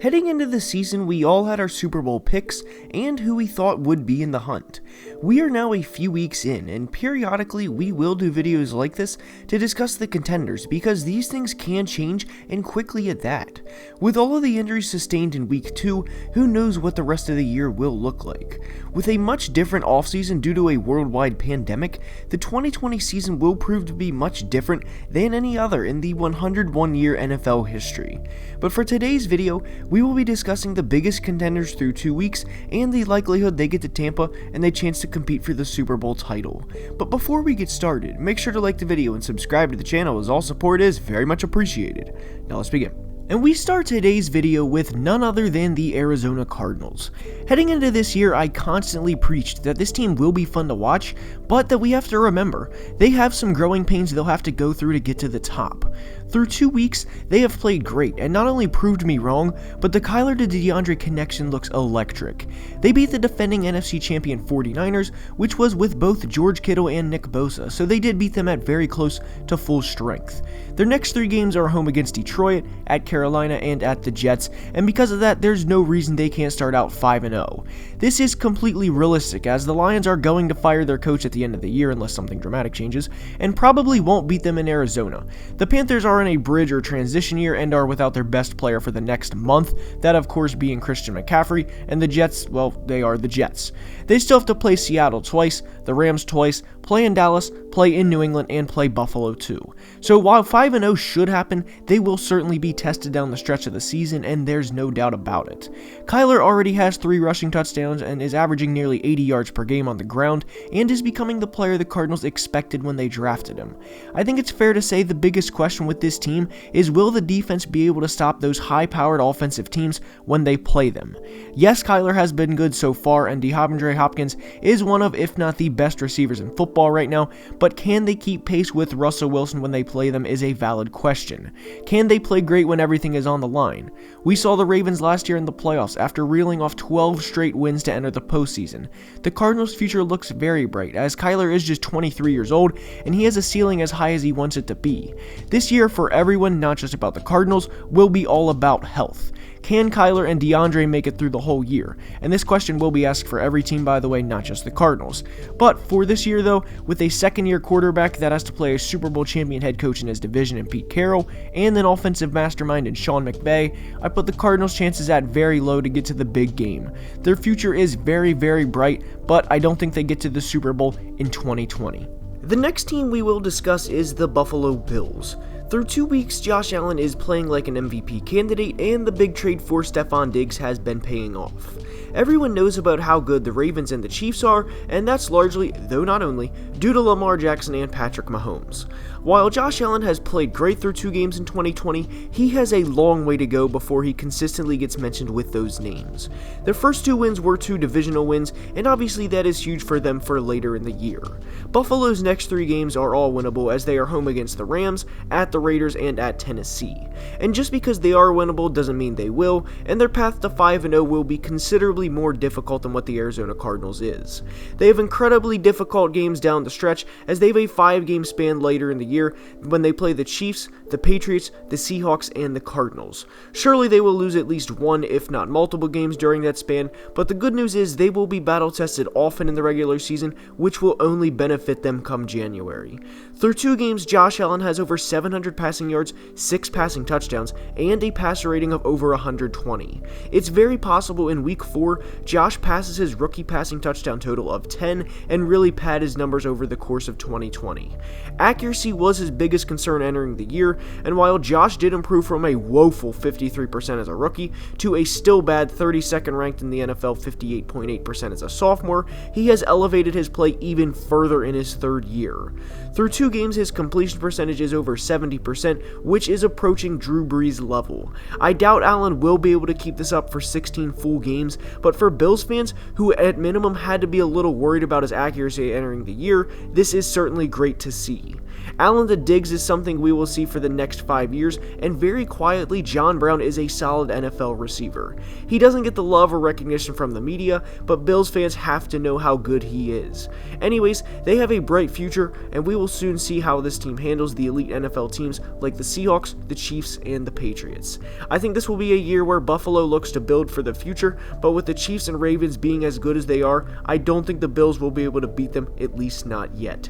Heading into the season, we all had our Super Bowl picks and who we thought would be in the hunt. We are now a few weeks in, and periodically we will do videos like this to discuss the contenders because these things can change and quickly at that. With all of the injuries sustained in week 2, who knows what the rest of the year will look like. With a much different offseason due to a worldwide pandemic, the 2020 season will prove to be much different than any other in the 101-year NFL history. But for today's video, we will be discussing the biggest contenders through 2 weeks and the likelihood they get to Tampa and a chance to compete for the Super Bowl title. But before we get started, make sure to like the video and subscribe to the channel as all support is very much appreciated. Now let's begin. And we start today's video with none other than the Arizona Cardinals. Heading into this year, I constantly preached that this team will be fun to watch, but that we have to remember, they have some growing pains they'll have to go through to get to the top. Through 2 weeks, they have played great and not only proved me wrong, but the Kyler to DeAndre connection looks electric. They beat the defending NFC champion 49ers, which was with both George Kittle and Nick Bosa, so they did beat them at very close to full strength. Their next 3 games are home against Detroit, at Carolina, and at the Jets, and because of that, there's no reason they can't start out 5-0. This is completely realistic, as the Lions are going to fire their coach at the end of the year unless something dramatic changes, and probably won't beat them in Arizona. The Panthers are in a bridge or transition year and are without their best player for the next month, that of course being Christian McCaffrey, and the Jets, well, they are the Jets. They still have to play Seattle twice, the Rams twice, play in Dallas, play in New England, and play Buffalo too. So while 5-0 should happen, they will certainly be tested down the stretch of the season, and there's no doubt about it. Kyler already has 3 rushing touchdowns and is averaging nearly 80 yards per game on the ground, and is becoming the player the Cardinals expected when they drafted him. I think it's fair to say the biggest question with this team is, will the defense be able to stop those high-powered offensive teams when they play them? Yes, Kyler has been good so far, and DeAndre Hopkins is one of, if not the best receivers in football right now, but can they keep pace with Russell Wilson when they play them is a valid question. Can they play great when everything is on the line? We saw the Ravens last year in the playoffs after reeling off 12 straight wins to enter the postseason. The Cardinals' future looks very bright, as Kyler is just 23 years old, and he has a ceiling as high as he wants it to be. This year for everyone, not just about the Cardinals, will be all about health. Can Kyler and DeAndre make it through the whole year? And this question will be asked for every team, by the way, not just the Cardinals. But for this year, though, with a second-year quarterback that has to play a Super Bowl champion head coach in his division in Pete Carroll, and an offensive mastermind in Sean McVay, I put the Cardinals' chances at very low to get to the big game. Their future is very, very bright, but I don't think they get to the Super Bowl in 2020. The next team we will discuss is the Buffalo Bills. Through 2 weeks, Josh Allen is playing like an MVP candidate, and the big trade for Stephon Diggs has been paying off. Everyone knows about how good the Ravens and the Chiefs are, and that's largely, though not only, due to Lamar Jackson and Patrick Mahomes. While Josh Allen has played great through 2 games in 2020, he has a long way to go before he consistently gets mentioned with those names. Their first 2 wins were 2 divisional wins, and obviously that is huge for them for later in the year. Buffalo's next 3 games are all winnable, as they are home against the Rams, at the Raiders, and at Tennessee. And just because they are winnable doesn't mean they will, and their path to 5-0 will be considerably more difficult than what the Arizona Cardinals is. They have incredibly difficult games down the stretch, as they have a 5-game span later in the year when they play the Chiefs, the Patriots, the Seahawks, and the Cardinals. Surely they will lose at least 1, if not multiple games during that span, but the good news is they will be battle tested often in the regular season, which will only benefit them come January. Through 2 games, Josh Allen has over 700 passing yards, 6 passing touchdowns, and a passer rating of over 120. It's very possible in week 4, Josh passes his rookie passing touchdown total of 10 and really pad his numbers over the course of 2020. Accuracy was his biggest concern entering the year, and while Josh did improve from a woeful 53% as a rookie to a still bad 32nd ranked in the NFL 58.8% as a sophomore, he has elevated his play even further in his 3rd year. Through 2 games, his completion percentage is over 70%, which is approaching Drew Brees level. I doubt Allen will be able to keep this up for 16 full games, but for Bills fans who at minimum had to be a little worried about his accuracy entering the year, this is certainly great to see. Allen to Diggs is something we will see for the next 5 years, and very quietly, John Brown is a solid NFL receiver. He doesn't get the love or recognition from the media, but Bills fans have to know how good he is. Anyways, they have a bright future, and we will soon and see how this team handles the elite NFL teams like the Seahawks, the Chiefs, and the Patriots. I think this will be a year where Buffalo looks to build for the future, but with the Chiefs and Ravens being as good as they are, I don't think the Bills will be able to beat them, at least not yet.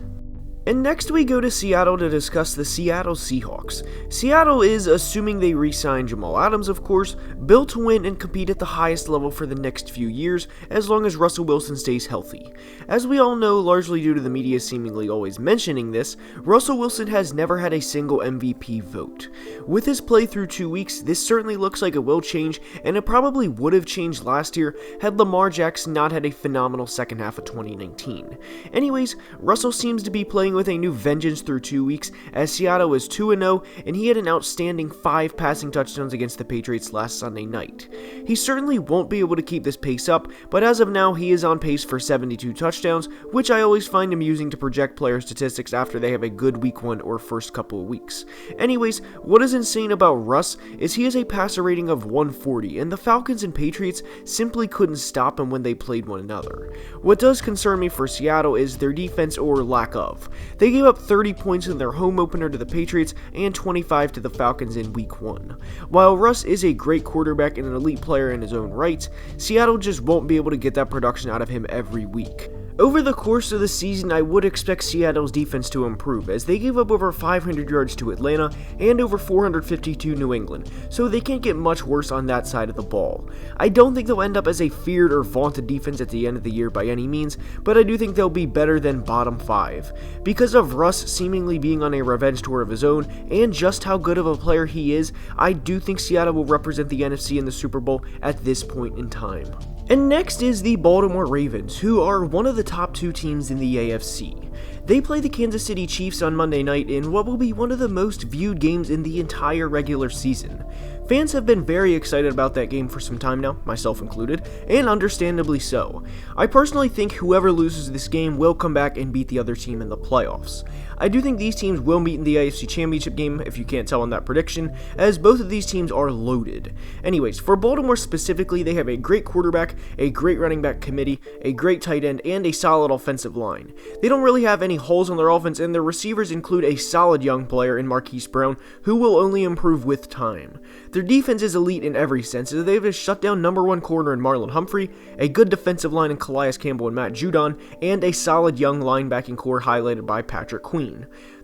And next we go to Seattle to discuss the Seattle Seahawks. Seattle is, assuming they re-sign Jamal Adams of course, built to win and compete at the highest level for the next few years, as long as Russell Wilson stays healthy. As we all know, largely due to the media seemingly always mentioning this, Russell Wilson has never had a single MVP vote. With his play through 2 weeks, this certainly looks like it will change, and it probably would have changed last year had Lamar Jackson not had a phenomenal second half of 2019. Anyways, Russell seems to be playing with a new vengeance through 2 weeks, as Seattle is 2-0, and he had an outstanding 5 passing touchdowns against the Patriots last Sunday night. He certainly won't be able to keep this pace up, but as of now he is on pace for 72 touchdowns, which I always find amusing to project player statistics after they have a good week 1 or first couple of weeks. Anyways, what is insane about Russ is he has a passer rating of 140, and the Falcons and Patriots simply couldn't stop him when they played one another. What does concern me for Seattle is their defense, or lack of. They gave up 30 points in their home opener to the Patriots and 25 to the Falcons in week 1. While Russ is a great quarterback and an elite player in his own right, Seattle just won't be able to get that production out of him every week. Over the course of the season, I would expect Seattle's defense to improve, as they gave up over 500 yards to Atlanta and over 450 to New England, so they can't get much worse on that side of the ball. I don't think they'll end up as a feared or vaunted defense at the end of the year by any means, but I do think they'll be better than bottom 5. Because of Russ seemingly being on a revenge tour of his own, and just how good of a player he is, I do think Seattle will represent the NFC in the Super Bowl at this point in time. And next is the Baltimore Ravens, who are one of the top 2 teams in the AFC. They play the Kansas City Chiefs on Monday night in what will be one of the most viewed games in the entire regular season. Fans have been very excited about that game for some time now, myself included, and understandably so. I personally think whoever loses this game will come back and beat the other team in the playoffs. I do think these teams will meet in the AFC Championship game, if you can't tell on that prediction, as both of these teams are loaded. Anyways, for Baltimore specifically, they have a great quarterback, a great running back committee, a great tight end, and a solid offensive line. They don't really have any holes on their offense, and their receivers include a solid young player in Marquise Brown, who will only improve with time. Their defense is elite in every sense, as they have a shutdown number 1 corner in Marlon Humphrey, a good defensive line in Calais Campbell and Matt Judon, and a solid young linebacking core highlighted by Patrick Queen.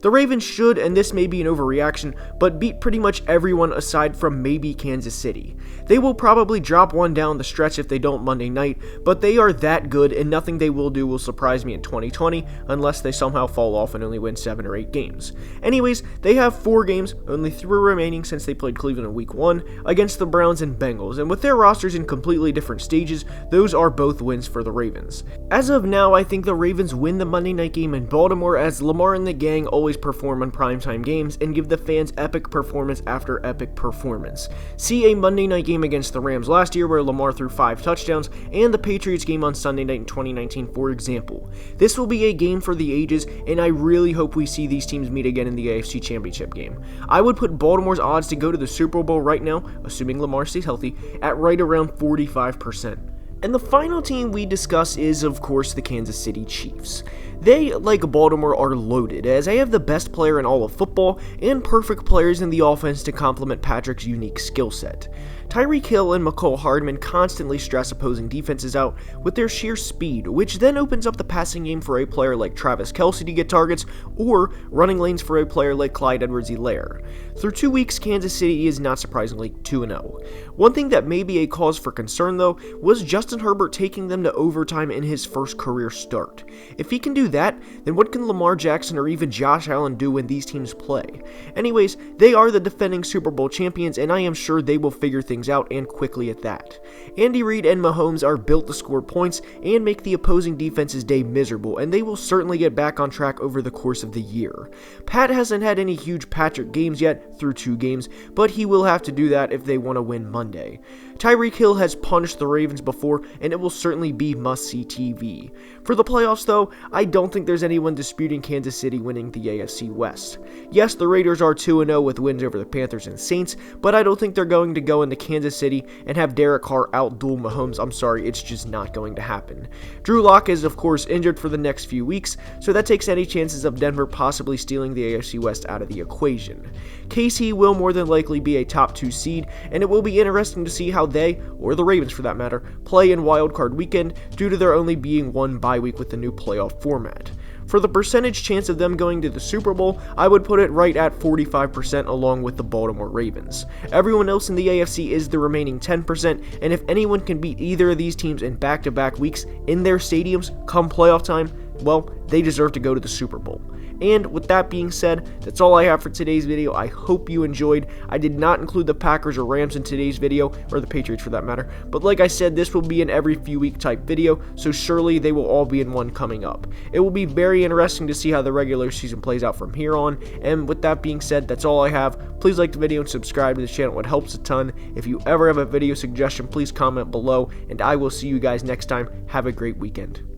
The Ravens should, and this may be an overreaction, but beat pretty much everyone aside from maybe Kansas City. They will probably drop one down the stretch if they don't Monday night, but they are that good, and nothing they will do will surprise me in 2020 unless they somehow fall off and only win 7 or 8 games. Anyways, they have 4 games, only 3 remaining since they played Cleveland in week 1, against the Browns and Bengals, and with their rosters in completely different stages, those are both wins for the Ravens. As of now, I think the Ravens win the Monday night game in Baltimore, as Lamar and the gang always perform on primetime games and give the fans epic performance after epic performance. See a Monday night game against the Rams last year where Lamar threw 5 touchdowns, and the Patriots game on Sunday night in 2019 for example. This will be a game for the ages, and I really hope we see these teams meet again in the AFC Championship game. I would put Baltimore's odds to go to the Super Bowl right now, assuming Lamar stays healthy, at right around 45%. And the final team we discuss is, of course, the Kansas City Chiefs. They, like Baltimore, are loaded, as they have the best player in all of football and perfect players in the offense to complement Patrick's unique skill set. Tyreek Hill and McCole Hardman constantly stress opposing defenses out with their sheer speed, which then opens up the passing game for a player like Travis Kelce to get targets, or running lanes for a player like Clyde Edwards-Helaire. Through 2 weeks, Kansas City is not surprisingly 2-0. One thing that may be a cause for concern, though, was Justin Herbert taking them to overtime in his first career start. If he can do that, then what can Lamar Jackson or even Josh Allen do when these teams play? Anyways, they are the defending Super Bowl champions, and I am sure they will figure things out, and quickly at that. Andy Reid and Mahomes are built to score points and make the opposing defense's day miserable, and they will certainly get back on track over the course of the year. Pat hasn't had any huge Patrick games yet through 2 games, but he will have to do that if they want to win Monday. Tyreek Hill has punished the Ravens before, and it will certainly be must-see TV. For the playoffs, though, I don't think there's anyone disputing Kansas City winning the AFC West. Yes, the Raiders are 2-0 with wins over the Panthers and Saints, but I don't think they're going to go into Kansas City and have Derek Carr outduel Mahomes. I'm sorry, it's just not going to happen. Drew Lock is, of course, injured for the next few weeks, so that takes any chances of Denver possibly stealing the AFC West out of the equation. KC will more than likely be a top 2 seed, and it will be interesting to see how they, or the Ravens for that matter, play in wildcard weekend due to there only being one bye week with the new playoff format. For the percentage chance of them going to the Super Bowl, I would put it right at 45% along with the Baltimore Ravens. Everyone else in the AFC is the remaining 10%, and if anyone can beat either of these teams in back-to-back weeks in their stadiums come playoff time, well, they deserve to go to the Super Bowl. And with that being said, that's all I have for today's video. I hope you enjoyed. I did not include the Packers or Rams in today's video, or the Patriots for that matter, but like I said, this will be an every few week type video, so surely they will all be in one coming up. It will be very interesting to see how the regular season plays out from here on, and with that being said, that's all I have. Please like the video and subscribe to the channel, it helps a ton. If you ever have a video suggestion, please comment below, and I will see you guys next time. Have a great weekend.